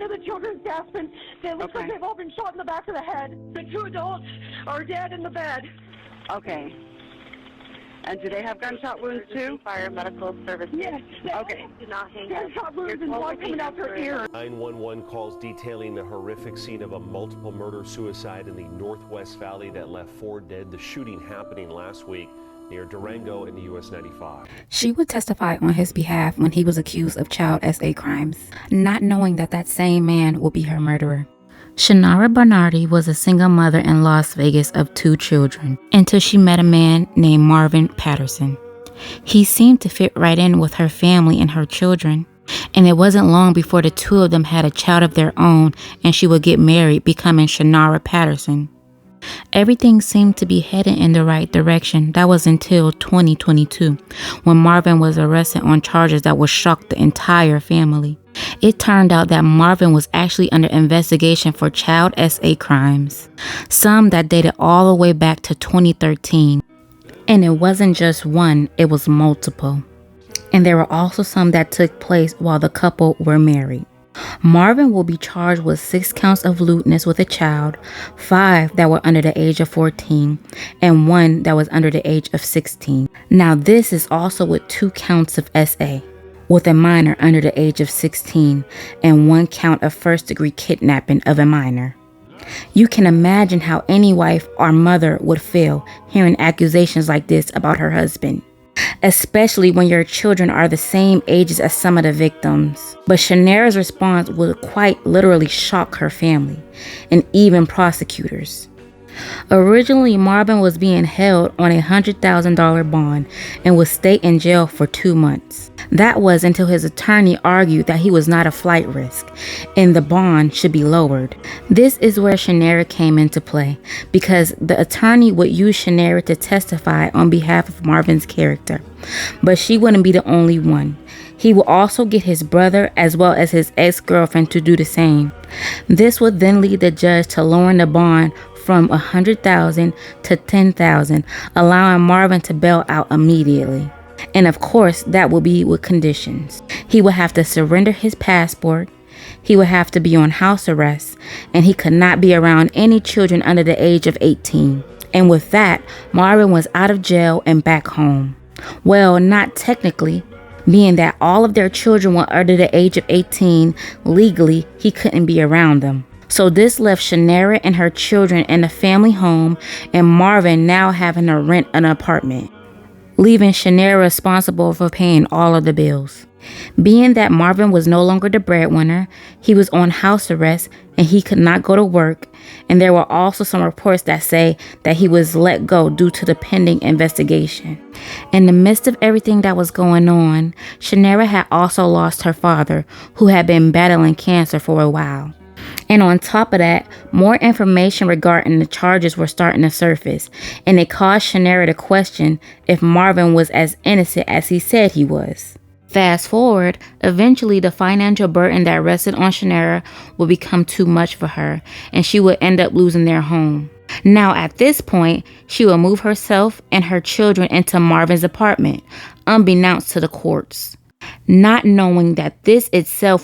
of the children's gasping. It looks like they've all been shot in the back of the head. The 2 adults are dead in the bed. Okay. And do they have gunshot wounds too? Fire medical services. Yes. Okay. Do not hang up. Gunshot wounds and blood coming out their ears. 911 calls detailing the horrific scene of a multiple murder-suicide in the Northwest Valley that left 4 dead. The shooting happening last week near Durango in the US 95. She would testify on his behalf when he was accused of child SA crimes, not knowing that that same man would be her murderer. Schinara Bernardi was a single mother in Las Vegas of 2 children until she met a man named Marvin Patterson. He seemed to fit right in with her family and her children, and it wasn't long before the 2 of them had a child of their own and she would get married, becoming Schinara Patterson. Everything seemed to be heading in the right direction. That was until 2022, when Marvin was arrested on charges that would shock the entire family. It turned out that Marvin was actually under investigation for child SA crimes, some that dated all the way back to 2013. And it wasn't just one, it was multiple. And there were also some that took place while the couple were married. Marvin will be charged with 6 counts of lewdness with a child, 5 that were under the age of 14, and 1 that was under the age of 16. Now this is also with 2 counts of SA, with a minor under the age of 16, and 1 count of first-degree kidnapping of a minor. You can imagine how any wife or mother would feel hearing accusations like this about her husband, especially when your children are the same ages as some of the victims. But Schinara's response would quite literally shock her family and even prosecutors. Originally, Marvin was being held on a $100,000 bond and would stay in jail for 2 months. That was until his attorney argued that he was not a flight risk and the bond should be lowered. This is where Schinara came into play, because the attorney would use Schinara to testify on behalf of Marvin's character. But she wouldn't be the only one. He would also get his brother as well as his ex-girlfriend to do the same. This would then lead the judge to lowering the bond from $100,000 to $10,000, allowing Marvin to bail out immediately. And of course, that will be with conditions. He would have to surrender his passport, he would have to be on house arrest, and he could not be around any children under the age of 18. And with that, Marvin was out of jail and back home. Well, not technically, being that all of their children were under the age of 18, legally, he couldn't be around them. So this left Schinara and her children in a family home, and Marvin now having to rent an apartment, leaving Schinara responsible for paying all of the bills. Being that Marvin was no longer the breadwinner, he was on house arrest and he could not go to work, and there were also some reports that say that he was let go due to the pending investigation. In the midst of everything that was going on, Schinara had also lost her father, who had been battling cancer for a while. And on top of that, more information regarding the charges were starting to surface, and it caused Schinara to question if Marvin was as innocent as he said he was. Fast forward, eventually the financial burden that rested on Schinara would become too much for her, and she would end up losing their home. Now at this point, she would move herself and her children into Marvin's apartment, unbeknownst to the courts, not knowing that this itself